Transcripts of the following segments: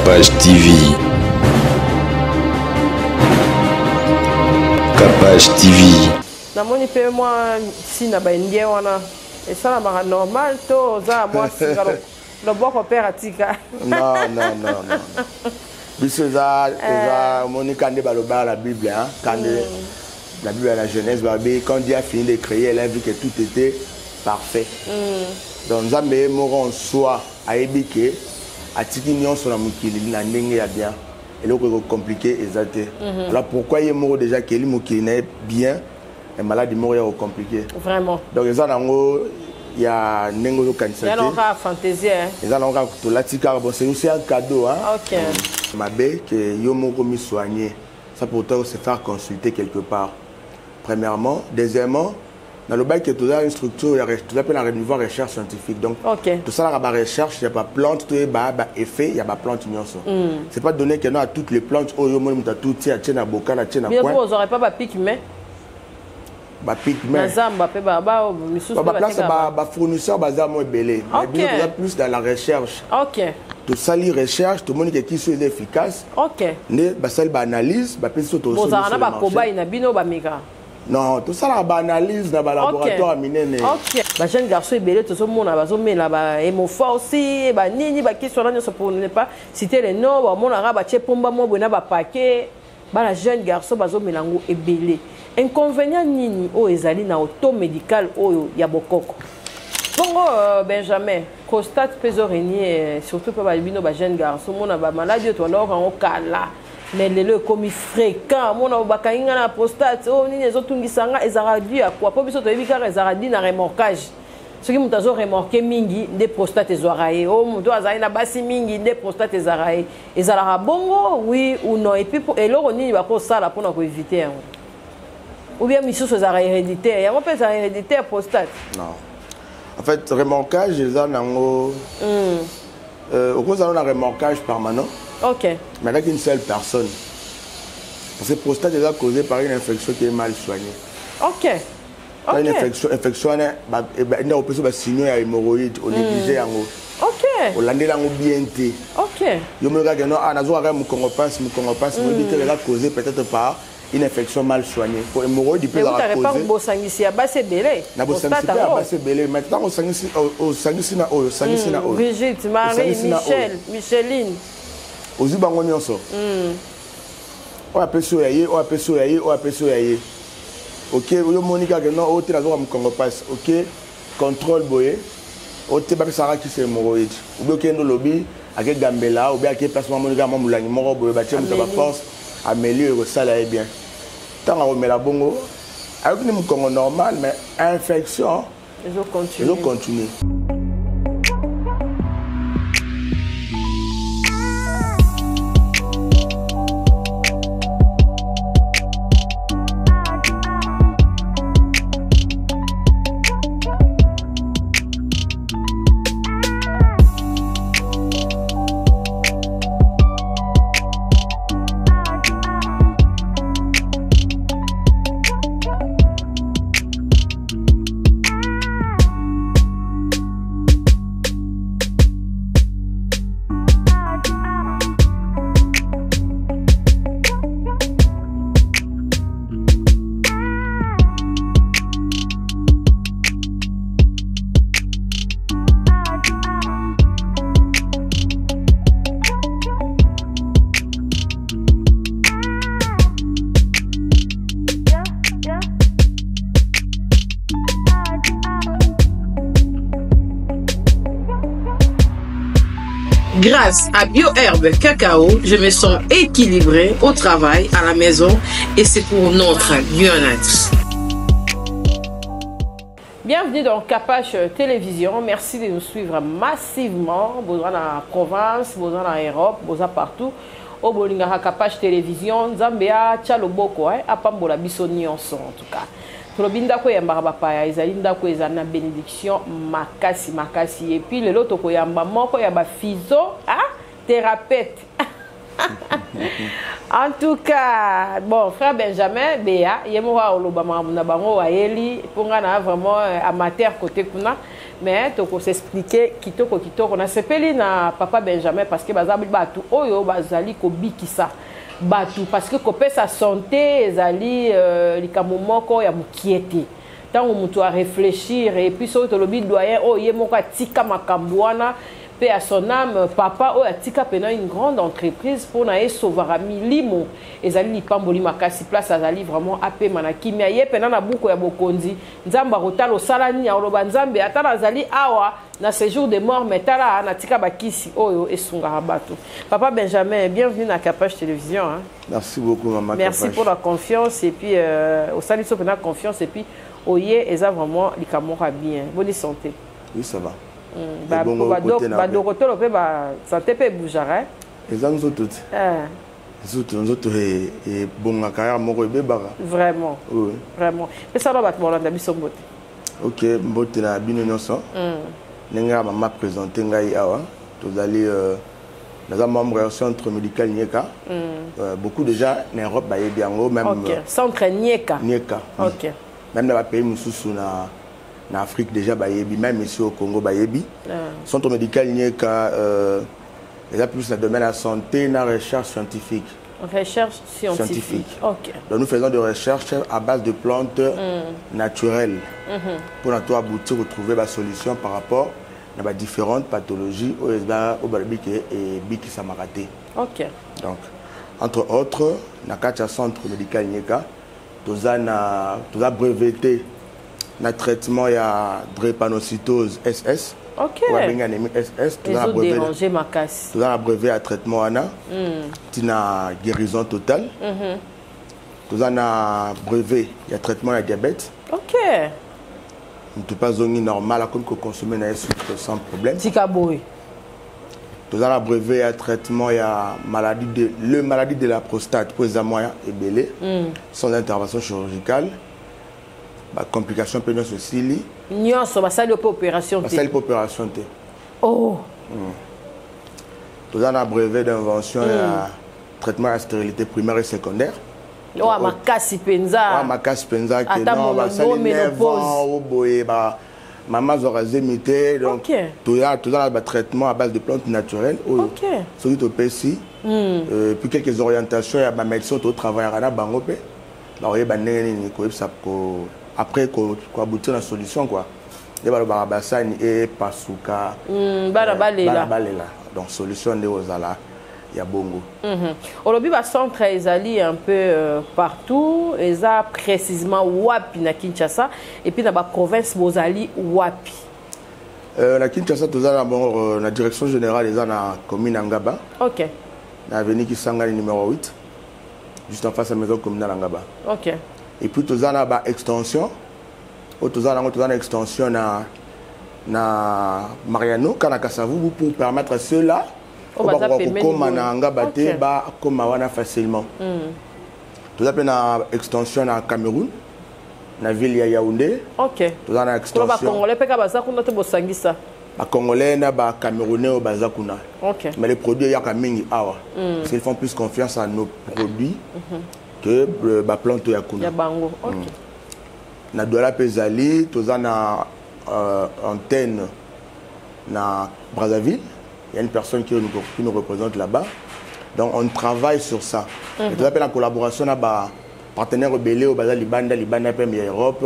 Capage TV. Capage TV. Namoni pe moi si na ba ndie wana et ça la normal to za moi singalo le boko opératika. Non. Biso za Monica ne baloba la Bible hein quand la Bible à la Genèse quand Dieu a fini de créer elle a vu que tout était parfait. Donc Nzambe moko en soi a ébiqué a tiki nyonso na mukili na ndenge ya bien. Et là c'est compliqué exacté. Alors pourquoi il est mort déjà qu'il mukili na bien et malade mort est compliqué. Vraiment. Donc ça il y a Nengo Kansate. Il y a encore fantaisie. Il y a encore tout là bon c'est aussi un cadeau hein. OK. Ma bé que yo moko mi soigner. Ça pourtant se faire consulter quelque part. Premièrement, deuxièmement, dans le bail que tu as une structure, tu appelles la renouveau recherche scientifique. Donc tout ça là la recherche, il y a pas plante, tout est effet, il y a pas plante nyonso. C'est pas donné que non à toutes les plantes au yo mo tout tia na boka na tia na coin. Mais vous aurez pas ba pigment. Ba pigment. Nazamba pe ba misusu ba place ba fournisseur bazar mo belé. Mais bien plus dans la recherche. OK. Tout ça li recherche, tout le monde qui est efficace. OK. Ne ba sel ba analyse, ba pesi to solution. Vous ba cobaye na bino ba meka. Non, tout ça la analyse dans le laboratoire minene. OK. Ba jeune garçon belé tout ce monde ba zo mela ba hémophore aussi, ba nini ba question là pour ne pas citer les noms, ba mon arabe che pomba mo bona ba paquet, ba la jeune garçon ba zo melango ebelé. Inconvénient nini o ezali na auto médical o ya bokoko. Bongo Benjamin, constate peso renier surtout pas ba bino ba jeune garçon mona ba maladie to alors en kala. Mais le comme fréquent mona ba kainga na prostate o nini ezotungisanga ezaradi akwa po biso to ebika ezaradi na remorquage. Ce qui mutazo remorquer mingi de prostate ezwaraye o muto azali na basi mingi de prostate ezaraye. Ezala bongo oui ou non et puis eloko nini ba ko sala pona ko éviter. Ou bien mission sur la héréditaire. Il y a un peu de héréditaire prostate. Non. En fait, remorquage, ils ont au cause d'un remorquage permanent. OK. Mais avec une seule personne. Parce que prostate est déjà causée par une infection qui est mal soignée. OK. Une infection, il y a signaux à hémorroïdes, on néglige en haut. OK. On l'a bien été. OK. Je me regarde, non, on a causé peut-être par une infection mal soignée. Pour hémorroïde, il peut la causer. Mais vous n'avez pas de belé. Maintenant, on Brigitte, Marie, Michel, Micheline. Aux Ubangonio. On appelle ça, on appelle ça, on appelle ça. OK, Monica, non, on te la voit comme passe. OK, contrôle boye. On te bat ça qui c'est hémorroïde. Ou bien qu'il y a un lobby, avec Gambela, ou bien qu'il y a un placement Monica, mon moulin, mon boye, bâtir, ça va force, améliorer, ça là est bien. Tant qu'on met la bongo, avec une congo normal, mais infection, ils ont continué. Grâce à BioHerbe Cacao, je me sens équilibrée au travail, à la maison et c'est pour notre bien-être. Bienvenue dans Capage Télévision. Merci de nous suivre massivement. Besoin dans la province, besoin dans l'Europe, besoin partout. Au Bolingara Capage Télévision, Zambia, Tchaloboko, Apambola Bissoni en tout cas. Tulobinda ko yamba bapaya ezali ndako ezana bénédiction makasi et puis le loto ko yamba moko ya ba fizo thérapeute. En tout cas, bon frère Benjamin Béa, yemo wa oloba na bango wa yeli ponga na vraiment amateur côté kuna mais tu peux s'expliquer kitoko on a sepeli na papa Benjamin parce que bazali batu oyo bazali ko bikisa batu parce que ko pesa santé ezali likambo moko ya mukiete tant on mutu a réfléchir et puis so to lobi doyen o ye moko atika makambo wana pe à son âme papa o atika pena une grande entreprise pour na sauver milimo ezali lipamboli makasi place azali vraiment apé manaki mais ye pena na buko ya bokonzi nzamba rotalo salani ya oloba nzambe atala azali awa na séjour de mort mais tala na tika bakisi oyo esunga bato. Papa Benjamin, bienvenue dans Capage Télévision hein. Merci beaucoup maman. Merci Capage. pour la confiance et puis au salut so pena confiance et puis oye eza vraiment likamora bien. Bonne santé. Oui ça va. Badokotolo pe ba santé pe boujara. Ezanzo tout. Nous autres et bon carrière moko ebebara. Vraiment. Oui. Vraiment. Et ça va battre bolanda biso mbote. OK, mbote na bino nyonso. Nenga mama présenter ngai awa. Tozali dans un membre du centre médical Nieka. Beaucoup déjà en Europe ba yebiango même. OK, centre Nieka. Nieka. OK. Même dans les pays mususu en Afrique déjà bayebi même ici au Congo bayebi centre médical Nieka déjà plus dans le domaine de la santé et de la recherche scientifique. Recherche scientifique. OK. Donc nous faisons des recherches à base de plantes naturelles pour nous aboutir à trouver des solutions par rapport à différentes pathologies au Barbik et Biki Samarate. OK. Donc entre autres dans le centre médical Nieka nous avons breveté le traitement il y a drépanocytose SS. OK. SS. Tout a brevet à traitement ana. Tu as guérison totale. Tout a brevet il y a traitement à diabète. OK. On ne pas zone normal comme que consommer na sucre sans problème. Tikaboy. Tout a brevet à traitement il y a maladie de la prostate pour les moyens et belé sans intervention chirurgicale. Bah, complications pénibles aussi. Nous sommes à la opération. À la opération. Oh. Tout un brevet d'invention et traitement à la stérilité primaire et secondaire. Oh, ma casse penza. Ma casse penza qui est non, bah ça les maman aura zémité donc tout un traitement à base de plantes naturelles. OK. Celui au PC. Puis quelques orientations à ma médecine au travail à la bangope. Bah oui bah après qu'on aboutit à la solution quoi. Les barabasani et pasuka. Balabalela. Donc solution de Ozala. Il y a bongo. Aujourd'hui, le centre est un peu partout. Ils ont précisément Wapi na Kinshasa et puis dans la province Bozali Wapi. La Kinshasa, tout ça d'abord la direction générale ils ont la commune Angaba. OK. La avenue Kisangani numéro 8. Juste en face de la maison communale Angaba. OK. Et puis tout ça là extension. Tout ça là extension na Mariano Kanakasavu pour permettre à ceux-là facilement. Tout ça na extension na Cameroun, na ville ya Yaoundé. OK. Tout ça na extension. Congolais peka bazakuna te bosangisa. Ba Congolais na ba Camerounais au bazakuna. OK. Mais les produits ya kamingi awa. Parce qu'ils font plus confiance à nos produits que ba plante ya kuna. Ya bango. OK. Na Douala Pezali, tout ça na antenne na Brazzaville. Il y a une personne qui nous représente là-bas. Donc on travaille sur ça. Et tout ça la collaboration avec partenaires rebellés au Bazar Libanda, Libanda Premier Europe,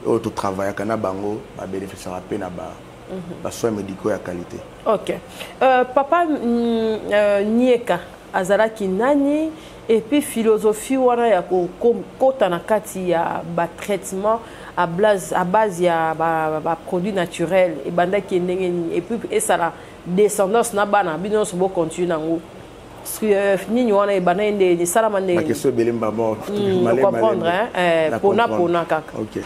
au travail avec Bango, bénéficier à peine à soins médicaux et à qualité. OK. Papa Nieka azalaki nani et puis philosophie wana ya kota na kati ya ba traitement à base ya ba produits naturels et banda ki ndenge et puis et ça la descendance na bana bino so bo continue nango parce que nini wana e bana ende salama ndenge. Ma question belimba bon. Comprendre hein pona kaka. OK.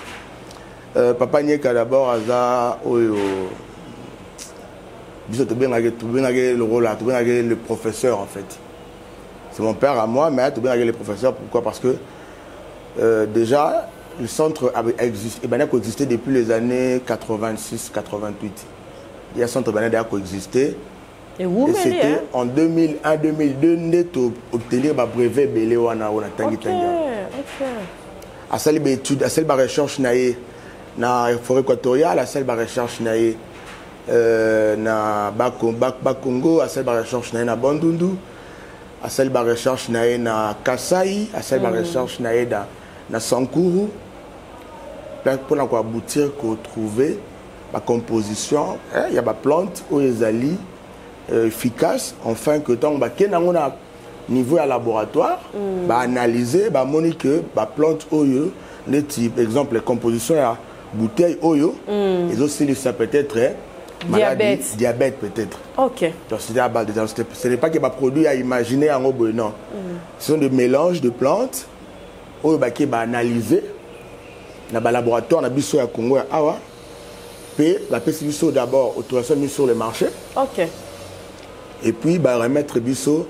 Papa Nieka d'abord aza oyo biso to benga le rôle là, to benga le professeur en fait. C'est mon père à moi, mais tu bien le professeur. Pourquoi? Parce que déjà, le centre avait existé depuis les années 86-88. Il y a un centre qui a coexisté. Et c'était en 2001-2002 d'obtenir un brevet belé wana tangi tangi. À celle étude, à celle recherche na forêt équatoriale asali ba recherche na ye na Bakongo asali ba recherche na ye na Bandundu asali ba recherche na ye na Kasai asali ba recherche na ye na Sankuru pour na ko aboutir ko trouver la composition il y a ba plante ou ezali efficace enfin que tant ba kenango na niveau à laboratoire ba analyser ba moni que ba plante oyo les types exemple les compositions à bouteille oyo et aussi ça peut être diabète peut-être. OK. Donc c'est à base de ce n'est pas que ba produit à imaginer en gros non. Ce sont des mélanges de plantes oyo ba qui ba analyser na ba laboratoire na biso ya Congo ya awa puis la biso d'abord autorisation mise sur le marché. OK. Et puis bah remettre biso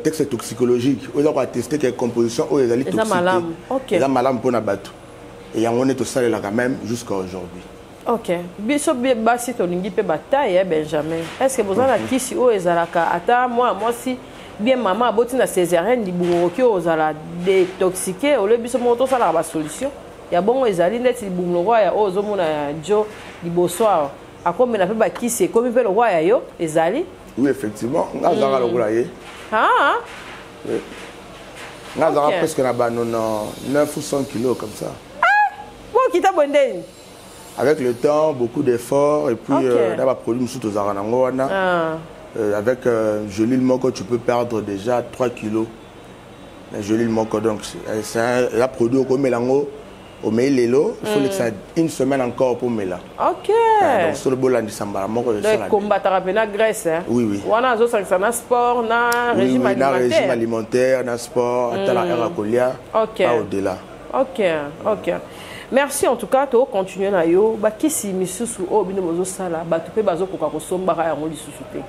texte toxicologique on a testé quelques compositions où les ali toxiques les malades pour na bateau et on est au salé là quand même jusqu'à aujourd'hui. OK biso basi to lingi pe bataille Benjamin est-ce que vous avez la kisi o ezalaka ata moi si bien maman aboti na césarienne libungoki ozala détoxiquer au le biso moto sala ba solution ya bongo ezali neti libungo ya ozomona jo liboso akomela pe ba kisi komi pe le roi ya yo ezali. Oui effectivement ngazara lokola ye. Ah oui. Ngazara presque na ba 9 ou 100 kilos comme ça. Ah bon kita bondeni. Avec le temps, beaucoup d'efforts et puis d'abord produit sous aux aranangoana. Avec Jolie Moko, tu peux perdre déjà 3 kilos. Jolie Moko, donc c'est un produit au mélango, au mélélo. Il faut que ça une semaine encore pour méla. OK. Donc sur le bol de Sambara, Moko de ça. Combattre la graisse. Oui, oui. On a un sport, na régime alimentaire. Na régime alimentaire, na sport, à la eracolia. OK. Pas au-delà. OK, OK. Merci en tout cas to continuer na yo ba kisi misusu o bino bozo sala ba tupé bazo koka ko somba ya ngoli susute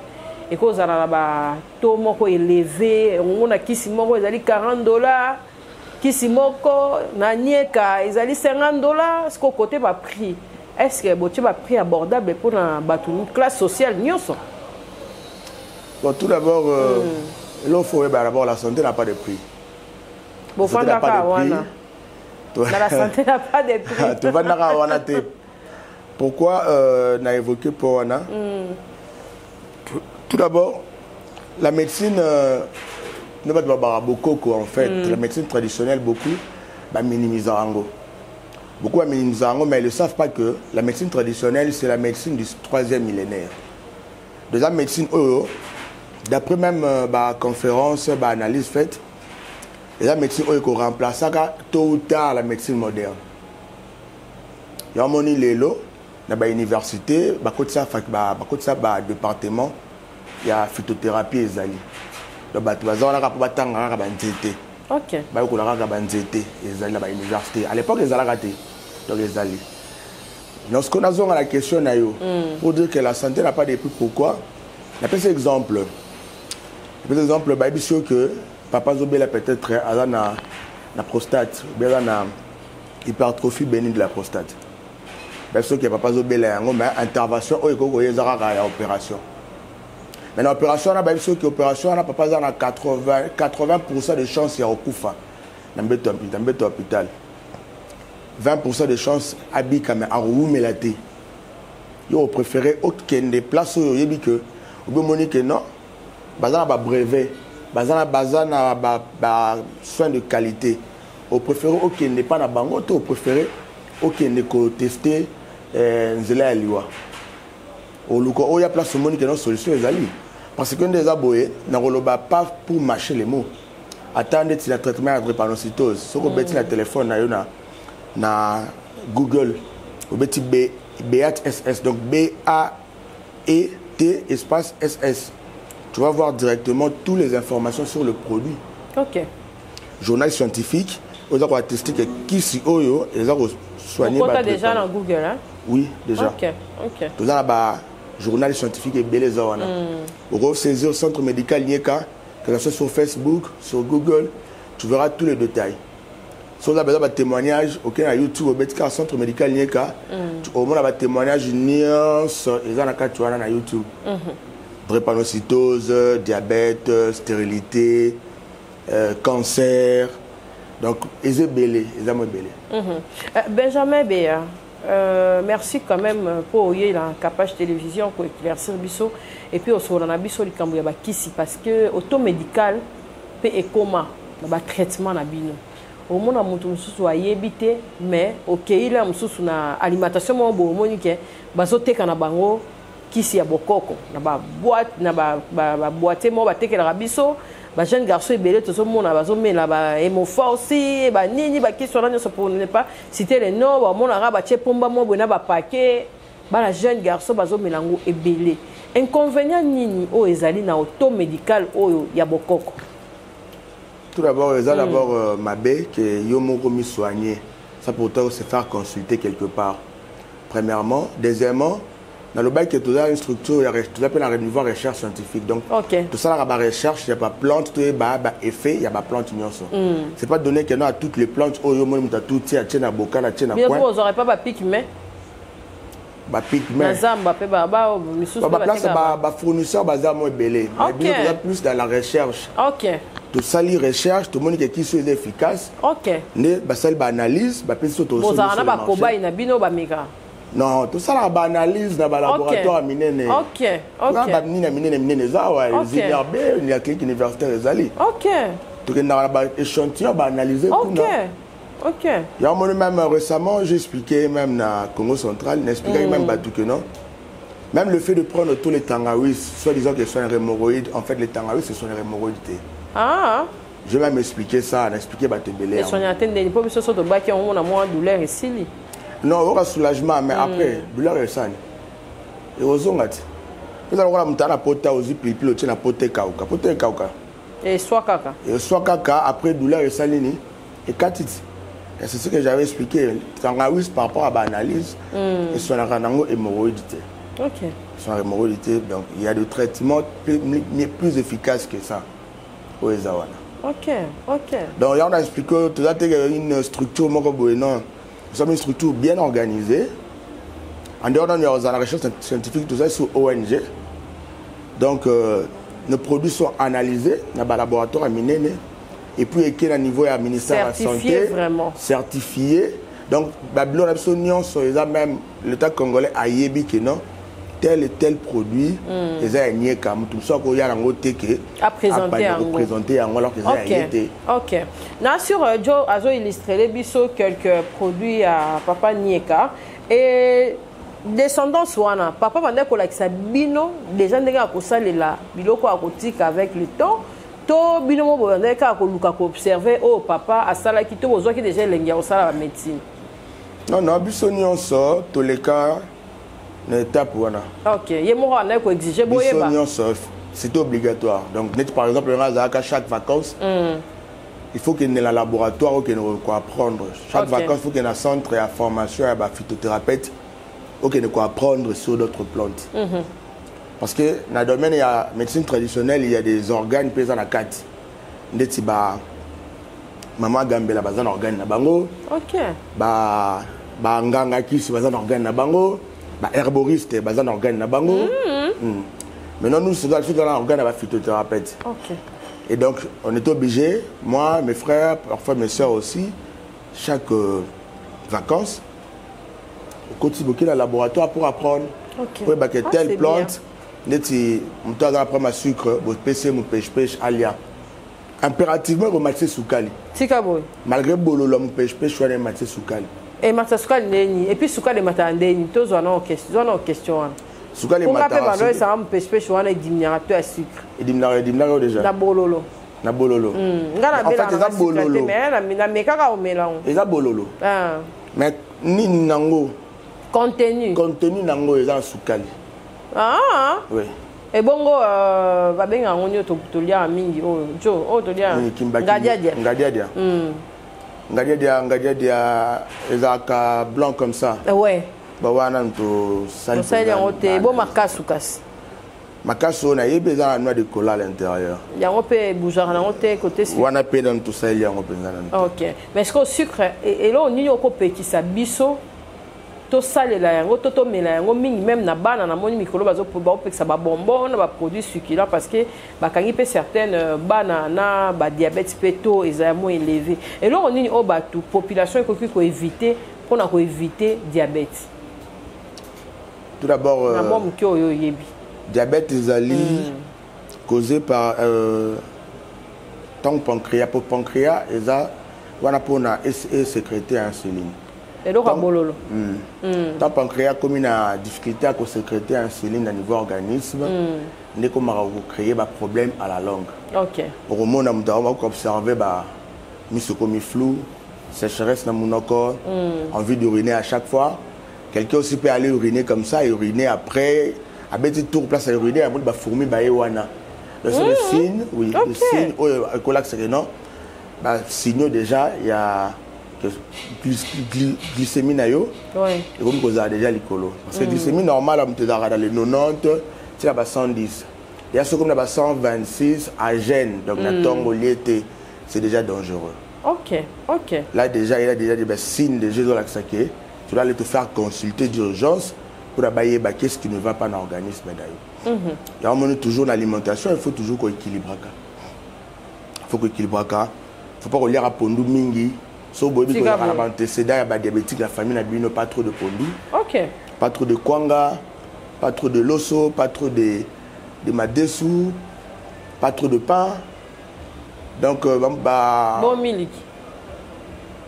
et ko zala ba to moko élevé on a kisi moko ezali $40 kisi moko na nieka ezali $50 ce ko côté ba prix est-ce que botie ba prix abordable pour na batu classe sociale nyonso. Bon tout d'abord l'offre d'abord la santé n'a pas de prix. Bon fanda ka wana la santé n'a pas de prix. Pourquoi on a évoqué pour Wana? Tout d'abord, la médecine ne va pas beaucoup en fait. La médecine traditionnelle, beaucoup minimise Ango. Beaucoup minimise Ango, mais ils ne savent pas que la médecine traditionnelle, c'est la médecine du 3e millénaire. Déjà, médecine, d'après même la conférence, l'analyse faite, et la médecine qui remplace tôt ou tard la médecine moderne. Il y a un lelo dans l'université, dans département, il y a phytothérapie et zali. Donc OK. À l'époque ils allaient rater donc les zali. Lorsqu'on a besoin à la question pour dire que la santé n'a pas de prix, pourquoi? Il y a des exemples. Par exemple, que Papa Zobela peut-être à la prostate, à hypertrophie bénigne de la prostate. Parce que Papa Zobela a une intervention ou une opération. Mais l'opération, on a l'opération, on a 80% de chances de recourir dans l'hôpital. 20% de chances d'habiter à Roumelaté. Ils préfèrent aucune des places où il y a que non, bazana ba brevet, bazana ba soins de qualité. Au préféré aucun n'est pas na bango, au préféré aucun n'est ko tester nzela liwa. Au luko o ya place moni que non solution ezali. Parce que des aboyés na roloba pas pour mâcher les mots. Attendez si le traitement de drépanocytose, ce qu'on bêtit na téléphone na Google, au bêtit BATSS, donc B-A-E-T espace S-S. Tu vas voir directement toutes les informations sur le produit. OK. Journal scientifique, on va tester que qui si oyo, les a soigné. On déjà dans Google, hein? Oui, déjà. OK. OK. Tout ça là journal scientifique et beleza wana. On va saisir au centre médical Nieka, que ce soit sur Facebook, sur Google, tu verras tous les détails. Si on a besoin de témoignages, OK, à YouTube, au centre médical Nieka, au moins, on a des témoignages nuances, et ça, tu vois, na YouTube. Drépanocytose, diabète, stérilité, cancer. Donc, ils sont belés, ils sont belés. Benjamin Béa, merci quand même pour la capacité télévision pour éclaircir biso et puis aussi on a biso le cambo ya bakisi parce que auto médical peut ekoma ba traitement na bino au monde a mutu mususu ayebite mais OK il a mususu na alimentation mo bo monike bazo teka na bango kisi ya bokoko na ba boîte na ba boîte mo ba tekela biso ba jeune garçon ebele to so mona bazo mela ba hémophore aussi ba nini ba question là ne pour ne pas citer les noms ba mona ra ba chepomba mo bona ba paquet ba la jeune garçon bazo melango ebele inconvénient nini o ezali na auto médical oyo ya bokoko. Tout d'abord, d'abord Mabé que yomo komi soigné ça pourtant se faire consulter quelque part. Premièrement, deuxièmement dans le bail que tu as une structure, tu as un niveau de recherche scientifique. Donc, tout ça, la recherche, il n'y a pas plante, il y a pas effet, il n'y a pas plante. C'est pas donné qu'il y a toutes les plantes, il y a tout, il y a un bocal, il y a un point. Vous n'aurez pas de pic, mais fournisseur plus dans la recherche. Tout ça, les recherches, tout le monde qui est efficace. Analyse, non, tout ça, la analyse dans le laboratoire. Il y a une clinique universitaire. Tout le échantillon analysé. Il y a même récemment, j'ai expliqué, même dans le Congo central, j'expliquais même que non. Même le fait de prendre tous les tangawis, soit disant que ce sont les hémorroïdes, en fait les tangawis, ce sont les hémorroïdes. Ah. Je vais même expliquer ça, expliquer Batebele. Non, il y aura soulagement, mais après, douleur est sane. Et aux ongati. Vous allez voir, la pota aux pipi, la pote kauka. Pote kauka. Et soit kaka. Et soit kaka, après douleur est salini. Et katit. Et c'est ce que j'avais expliqué. Tangawis par rapport à l'analyse, et son hémorroïdité. Ok. Son hémorroïdité, donc il y a des traitements plus efficaces que ça. Au Ezawana. Ok, ok. Donc là, on a expliqué que tu as une structure, non. Nous sommes une structure bien organisée. En dehors de la recherche scientifique, tout ça sur ONG. Donc, nos produits sont analysés dans le laboratoire à Minene. Et puis, il y a un niveau à ministère de la Santé. Vraiment. Certifié. Donc, Babylone Absolument, même l'État congolais a yébi que non. Tel et tel produit, ils ont nié comme tout ça qu'il y a un autre qui a présenté alors qu'ils ont été. Ok. Sur Joe a illustré les biseaux quelques produits à Papa Nieka et descendants soana. Papa vendait pour la bino déjà des gars qui sont là, biloko aquatique avec le temps. To bino mo vendait ka ko luka ko observer oh papa a sala ki to bozo ki déjà lengia au sala médecine. Non non, bisonion so tous les cas. Ok, c'est obligatoire. Donc, par exemple, à chaque vacances, il faut qu'il y ait un laboratoire qu'il y ait apprendre. Chaque vacances, il faut qu'il y ait un centre de formation à phytothérapeute ou qu'il y ait apprendre sur d'autres plantes. Parce que dans le domaine de la médecine traditionnelle, il y a des organes pesant à 4. Maman Gambela, il y a un organe à Bango. Ok. Nganga Kis, il y a un organe à Bango. Herboriste, bazan organe na bango. Maintenant nous c'est dans l'organe à phytothérapeute. Ok. Et donc on est obligé, moi, mes frères, parfois mes soeurs aussi, chaque vacances, au quotidien dans le laboratoire pour apprendre. Ok. Pour que telle plante, neti mutaza apprendre ma sucre, mon PC, mon pêche alia. Impérativement au matché soukali. Tikaboy. Malgré bololo mon pêche je suis allé matché soukali. Et Matasukali Neni, et puis Soukali Matandeni, tous ont question. Soukali Matandeni, ça va me pêcher, je vais diminuer à sucre. Et diminuer déjà. Na bololo. Na bololo. En fait, c'est ça bololo. Mais la mécaga au mélange. Et ça bololo. Mais ni nango. Contenu. Contenu nango est dans Soukali. Ah. Oui. Et bongo, va bien en onyo to lia mingi oh Joe, oh to lia. Ngadiadia. Ngadia, ezaka blanc comme ça. Ouais. Bah wana to sali. Ça il y a un bon makasu kas. Makasu na yebe za noix de cola à l'intérieur. Il y a un peu bougeard na côté côté. Wana pe dans tout ça il y a un peu dans. OK. Mais est-ce que sucre et là on y a ko petit ça biso to sale la yango to mela yango mingi même na bana na moni mikolo bazo pour ba pekisa ba bonbon na ba produits succulents parce que ba kangi pe certaines bana na ba diabète peto ezamo élevé et là on y o ba tout population ko éviter pour éviter diabète? Tout d'abord, diabète causé par ton pancréas. Pour pancréas, on a sécréter insuline. Et donc, ton pancréas, comme il a difficulté à sécréter insuline au niveau organisme, on a créé un problème à la langue. Ok. Au moment où on a observé des flou, sécheresse dans mon corps, envie d'uriner à chaque fois. Quelqu'un aussi peut aller uriner comme ça, et uriner après, à petit tour place à uriner, à bout de fourmi baïwana. Donc c'est le signe, oui, le signe, signaux déjà, il y a glycémie nayo, et comme vous avez déjà l'écolo. Parce que glycémie normale, on peut dans les 90, c'est la 110. Il y a ce comme la 126 à gêne, donc la tombe c'est déjà dangereux. Ok, ok. Là déjà, il y a déjà des signes de Jésus laxaké. Tu dois aller te faire consulter d'urgence pour abayer qu'est-ce qui ne va pas dans l'organisme d'ailleurs. Il y a un moment toujours l'alimentation, il faut toujours qu'on équilibre. Il faut qu'on équilibre. Il ne faut pas qu'on lire à pondu mingi. Sauf que les antécédents, il y a diabétique, la famille n'a pas trop de pondu. Ok. Pas trop de kwanga, pas trop de loso, pas trop de madesu, pas trop de pain. Donc, bon milk.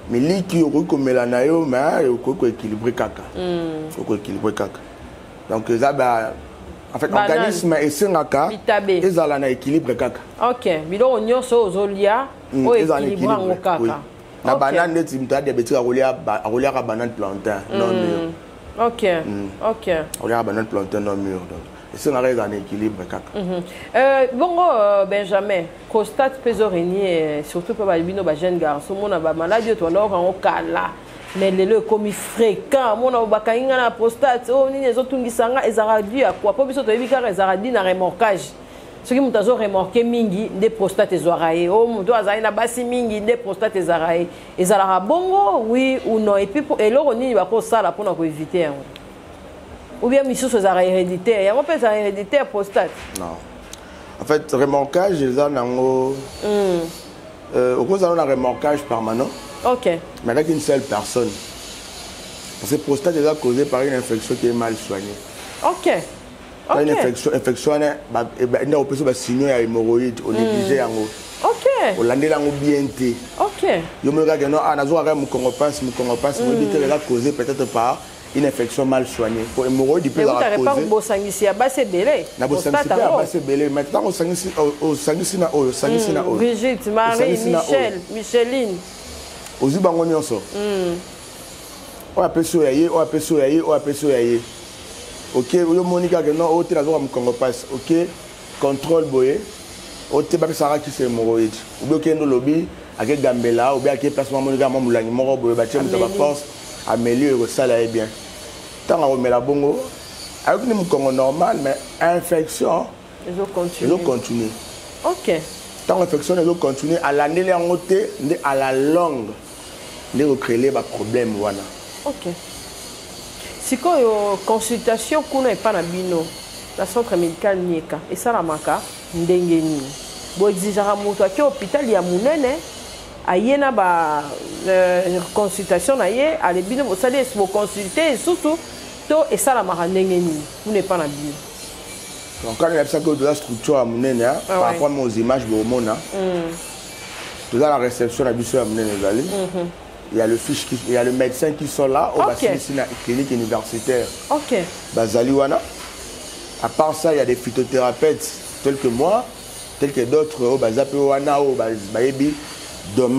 Mais li qui est comme melanayo, mais il faut équilibrer caca. Il faut équilibrer caca. Donc ça en fait l'organisme est sengaka et ça là na équilibre caca. OK, bilo nyonso ozolia o équilibre en caca. La banane de timta diabétique a roulé à banane plantain non mûr. OK. OK. Roulé à banane plantain non mûr donc. Et c'est un équilibre caca. Bongo Benjamin, prostate pésorinier, surtout pour les jeunes garçons, on a maladie de on kala, mais le comme fréquent, on a bakainga la prostate, on ni les autres ngisanga ezaradi à quoi, pour biso to ebika ezaradi na remorquage. Ce qui m'ont remarqué mingi des prostates ezaraye, oh mon doigt na basi mingi des prostates ezaraye, ezara bongo oui ou non et puis et là on y va pour ça là pour nous éviter. Ou bien mission sur la héréditaire. Il y a un peu de héréditaire prostate. Non. En fait, remorquage, ils ont au cause d'un remorquage permanent. Ok. Mais avec une seule personne. Parce que la prostate est causée par une infection qui est mal soignée. Ok. Une infection, il y a un signe hémorroïde, on néglige. Ok. On l'a bien été. Ok. Je me regarde, non, on a joué à mon congopasse, causé peut-être par une infection mal soignée. Pour hémorroïde, il peut la causer. Mais vous n'avez pas bosangisi à basse belé. Na bosangisi à basse belé. Maintenant, au sangisi na o, sangisi na o. Brigitte, Marie, Michel, Micheline. Aux Ibangonions. On appelle soyaye, on appelle soyaye, on appelle soyaye. Ok, yo Monica que non, tu la joué à mon congopasse. Ok, contrôle boye. O te ba sara qui c'est hémorroïde. Ou bien kendo lobby avec Gambela, ou bien avec placement Monica Mamoulangi moro boye ba tiem ta force. Améliorer ça là est bien. Tant on met la bongo, avec une congo normal, mais infection, ils ont continué. Ok. Tant infection, ils ont continué à l'année à la longue, ils ont créé des problèmes. Ok. Si quand consultation qu'on n'est pas na bino, la centre médical nieka et ça la maka ndengeni. Bo exigera moto à hôpital ya munene. Ayena ba consultation naie à l'ébino vous savez si vous consultez surtout to et ça la marandengeni vous n'êtes pas na bio donc quand il y a ça que de la structure à munene par rapport aux images de mona tout dans la réception à biso à munene zali il y a le fiche il y a le médecin qui sont là au bassin na clinique universitaire OK bazali wana à part ça il y a des phytothérapeutes tels que moi tels que d'autres au bazape wana au baebi. Donc,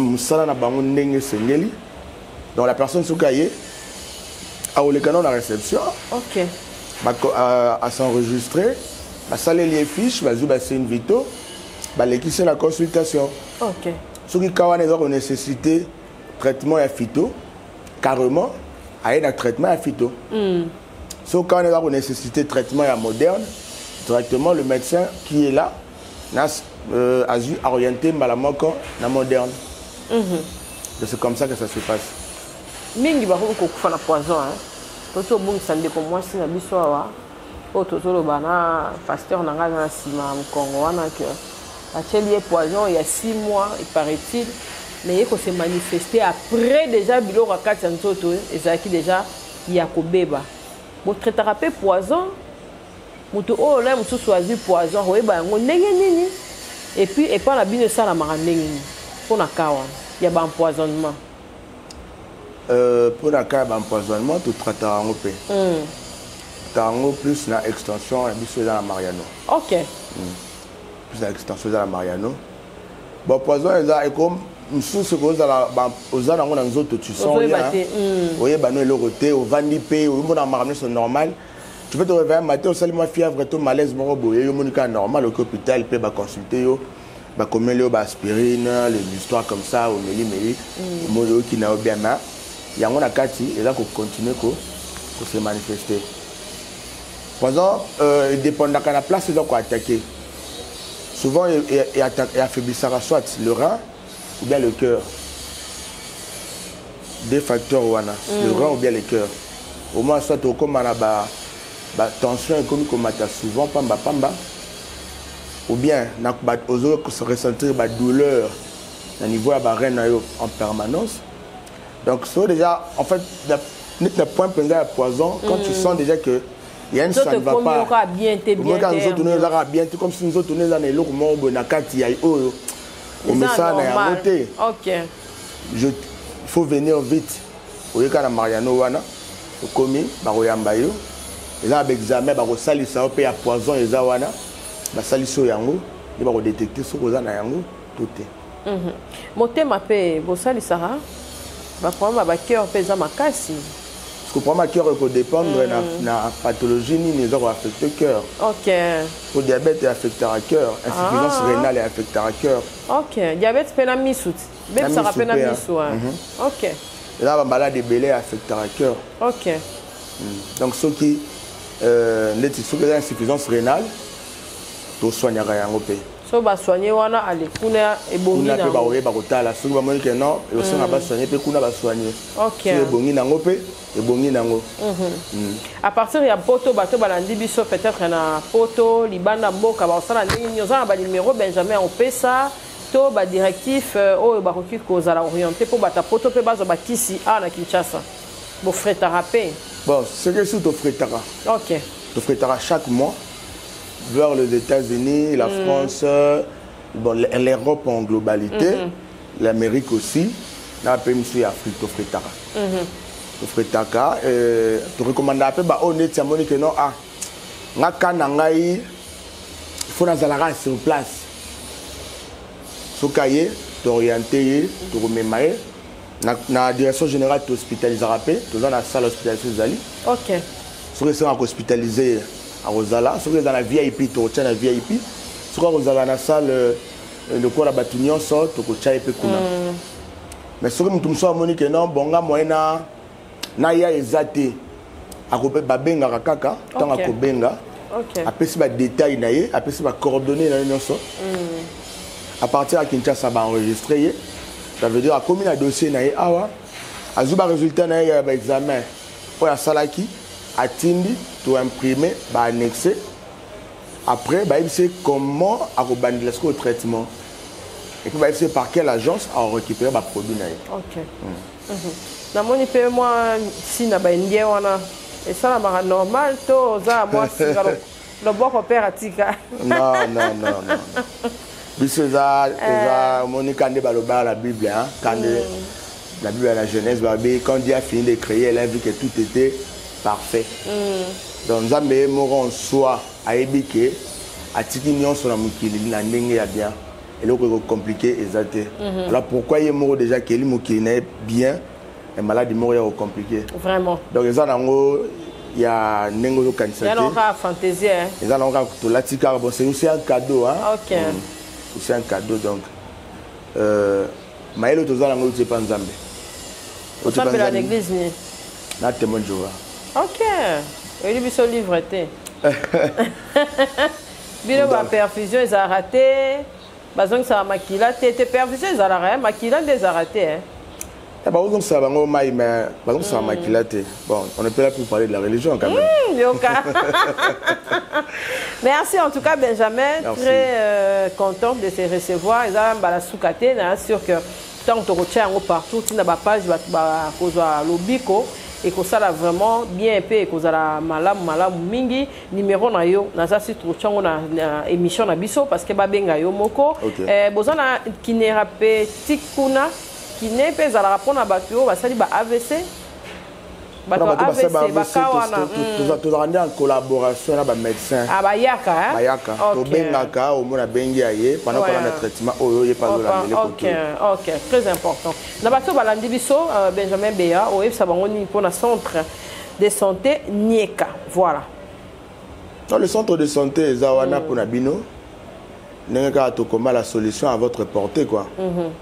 la personne sous cahier a le canon de la réception. Ok. À s'enregistrer, à saler les fiches, c'est une vito, c'est la consultation. Ok. Ce qui a une nécessité traitement et phyto, carrément, à un traitement et phyto. Ce qui a une nécessité traitement et moderne, directement le médecin qui est là, a dû orienter Malamoko na moderne. C'est comme ça que ça se passe. Mingi ba ko kufa na poison hein. Toto bungi sande ko moi si na biso wa. O toto lo bana pasteur na nga na sima Congo wana que a telier poison il y a 6 mois il paraît-il mais il faut se manifester après déjà biloko kati ya nzoto ezalaki déjà ya kobeba botraitaka mpe poison moto oyo la mosusu azwi poison koyeba yango ndenge nini et puis epa na bino esalamaka ndenge nini mpona ka wana ya baempoisonnement mpona ka ya baempoisonnement totraitaka yango mpe tango plus na extension ya biso eza na Mariano. Ok. Plus na extension eza na Mariano. Bon poison eza comme msusu kozala ozana ngo na nzoto tu sens rien. Oyeba no eloko te ovandi pe omona makambo c'est normal. Tu peux te réveiller matin au salima fièvre to malaise moko boye yo monika normal au hôpital pe ba consulter yo ba komeli yo ba aspirine les histoires comme ça au meli mo yo ki na bien na yango na kati eza ko continuer ko se manifester. Par exemple, il dépend de la place où on attaquer. Souvent, il affaiblissera soit le rein ou bien le cœur. Des facteurs, le rein ou bien le cœur. Au moins, soit comme on a la tension comme on a souvent, pamba. Ou bien, aux autres, se ressentir la douleur au niveau de la reine en permanence. Donc, c'est déjà, en fait, le point de la poison, quand tu sens déjà que il y a une ça ne va pas. Comme si nous autres tournés dans les locaux, ok. Il faut venir vite. Au lieu de Mariano wana, au commis, baroyamba yo. Et là, avec examen, barosali ça au pays à poison et zawana, basali so yango, il va détecter ce qu'on a na yango, tout est. Moté ma paix, bosali sara, ba problème ba cœur pesa makasi. Parce que pour ma cœur, il faut dépendre de la pathologie, ni les organes affectent le cœur. Ok. Le diabète est affecté à cœur. Insuffisance rénale est affectée à cœur. Ok. Diabète, c'est la misout. Même ça rappelle la misout. Ok. Et là, la maladie de Bélé est affectée à cœur. Ok. Donc, ceux qui ont insuffisance rénale, ils soignent un peu. So ba soigner wana ale kuna ebongi na ba oye ba kotala so ba moni que non et aussi na ba soigner pe kuna ba soigner. OK. Ebongi nango pe ebongi nango. À partir ya poto bato balandi biso peut-être na poto libanda mboka ba osala ndenge nyoza ba numéro Benjamin opesa to ba directif oyo ba koki kozala orienté pour bata poto pe bazo bakisi na Kinshasa. Bo freta rapé. Bon, c'est que sous to fretara. OK. To fretara chaque mois vers les États-Unis, la France, bon, l'Europe en globalité, l'Amérique aussi, dans le pays de l'Afrique, au Fretaka. Au Fretaka, tu recommandes un peu, honnête, c'est que non, il faut que sur place. Sur cahier, tu orienté, tu remets la direction générale, tu hospitalises tu dans la salle hospitalisée. Ok. Sur les gens hospitalisés, à Rosala, sur dans la VIP, tu retiens la VIP. Sur Rosala, dans la salle de quoi la bâtiment sort, tu retiens la VIP. Mais sur le monde, Monique, non, bon, moyena, naya ezate, à couper babenga kakaka, tant à kobenga. Après, c'est des détails, après, c'est des coordonnées. À partir de Kinshasa, ça va enregistrer. Ça veut dire, à combien de dossiers, à Zuba résultat, il y a un examen. Pour la salaki, à Tindi, tu imprimer, annexer. Après, c'est comment on le traitement. Et puis, c'est par quelle agence on récupère le produit. Ok. Dans mon pays, moi, si on a un indien, et ça, c'est normal, moi, c'est le bon coopératif. Non. Puisque Monique a dit la Bible, quand la Bible à la Genèse, quand Dieu a fini de créer, elle a vu que tout était parfait. Donc, nous avons en soi à ébiquer, à Tikinion sur la Moukili, la Nengue à bien. Et là, c'est compliqué, exact. Alors, pourquoi il est mort déjà qu'il est bien, et malade, il est mort compliqué. Vraiment. Donc, il y a un Nengo Kansate. Il y a un fantaisie. Il y a un c'est aussi un cadeau. Ok. C'est un cadeau donc. Maël Otoza Lango tu pas Nzambe. Tu t'appelles à l'église ni. Na témoin Jéhovah. OK. Il lui son livre té. Bilo ba perfusion ils a raté. Bazong ça makila té perfusion ils a raté, makila des a raté hein. Eh bah donc ça va ngo mai mais bazong ça makila té. Bon, on est pas là pour parler de la religion quand même. Yoka. Merci en tout cas Benjamin, très content de te recevoir. Ils ont la soukate, sûr que tant que tu as partout tu na ba page ba kozwa lobiko et que ça là vraiment bien épais et que ça là malam mingi numéro na yo na ça si tu chango na émission na biso parce que ba benga yo moko bozana kinérapeutique kuna kiné pe za la rapona ba yo ba sali ba AVC ba AVC ba kawana tu vas en collaboration avec les médecins bayaka bayaka to bengaka au mona bengi aye pendant qu'on a le traitement oyo ye pas la mele côté OK très important na bato balandi biso Benjamin Beya o ça bangoni pour na centre de santé Nieka voilà dans le centre de santé zawana pour na bino n'engaka to comment la solution à votre portée quoi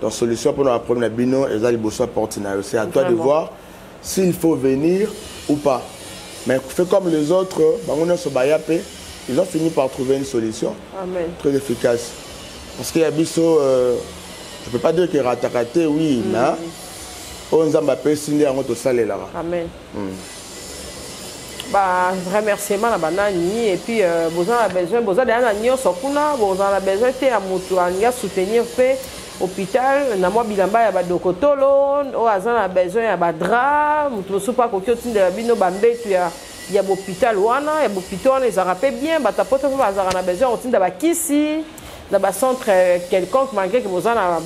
donc solution pour le problème na bino ezali bosso porte na c'est à toi de voir s'il faut venir ou pas. Mais fais comme les autres, ils ont fini par trouver une solution. Amen. Très efficace. Parce qu'il y a Bisso, je ne peux pas dire qu'il y a raté, oui, mais on a appelé Cindy à notre salle là. Amen. Bah, remerciement à banani et puis vous avez besoin d'anagnos sokuna, vous avez besoin de soutenir hôpital na mwa bilamba ya badokotolo o azana besoin ya badra mutu sopa ko kyotinda ya bino bambetu ya hôpital wana ya hôpital les arape bien batapoto po bazara na besoin otinda bakisi na ba centre quelconque malgré que bozana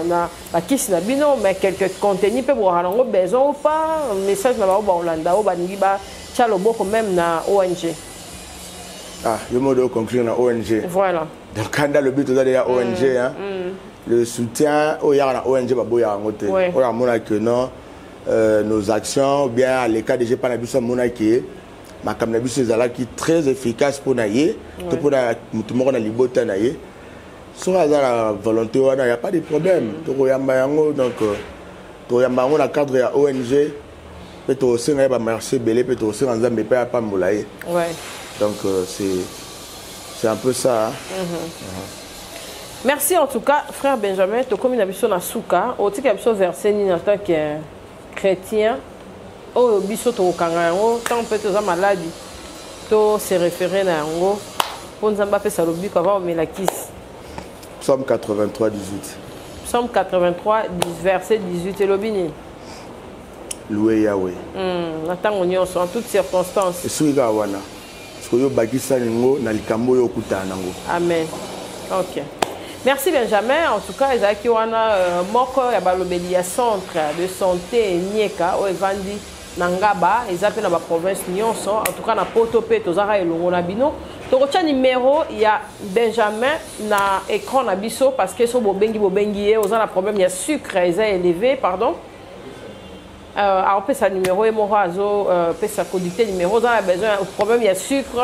na bakisi na bino mais quelques contenus pe bo halango besoin ou pas message na ba Holanda o baningi ba chalo boko même na ONG le mot de conclure na ONG voilà donc quand le but de la ONG hein le soutien au Yara ONG Baboya Ngote. On a montré que non, nos actions, bien à l'écart de GPA Nabusa Monaki, ma cannabis est qui très efficace pour naïe, tout pour tout le monde a libota naïe. Sur la volonté, il n'y a pas de problème. Donc, on a cadre à ONG, peut-être aussi on a marché belé, peut-être aussi on a pas pas moulaye. Donc c'est un peu ça. Merci en tout cas, frère Benjamin. Tu comme une habitude na souka, au tic habitude verset ni en tant que chrétien, au biso to kangango, tant peut être maladie, to se référer na ngo, pour nous embapper ça lobi quand on met la kiss. Psaume 83 18. Psaume 83 verset 18 et lobini. Loué Yahweh. Attends on y en toutes circonstances. Et souiga wana. Parce que yo bakisa ngo na likambo yo kuta nango. Amen. OK. Merci Benjamin. En tout cas, il y a moko ya balobeli ya centre de santé Nieka o evandi nangaba, ils appellent dans la province nyonso. En tout cas, na Potope tozara elongo na bino. Torocha numéro il y a Benjamin na écran na biso parce que so bobengi ozana problème il y a sucre élevé pardon. Alors, on sa numéro et mon réseau, sa conducteur numéro, on a besoin de problème, il y a sucre,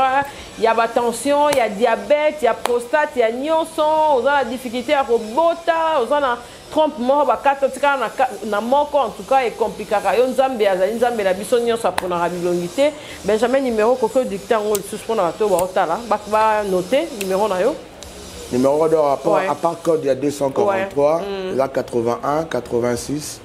il y a tension, il y a diabète, il y a prostate, il y a nyonson, on a la difficulté à robota, on a trompe mort, na moko en tout cas est compliqué. On zambe azali nzambe la biso nyonso pour na rabilongité. Benjamin numéro koko dicté en suspend na to ba otala, ba noter numéro na yo. Numéro de rapport à part code il y a 243, là 81 86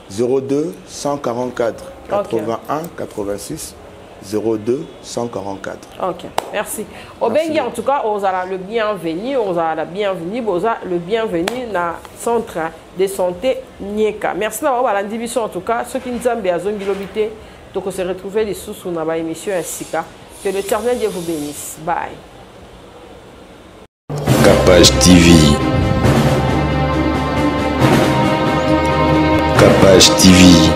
02 144 81 86 02 144. OK, merci. Au Bengi en tout cas, on a le bienvenu, on a la bienvenue, on a le bienvenu dans le centre de santé Nieka. Merci d'avoir la division en tout cas, ceux qui nous ont bien zongilobité, donc on se retrouve les sous sur notre émission Sika. Que l'Éternel Dieu vous bénisse. Bye. Capage TV. Capage TV.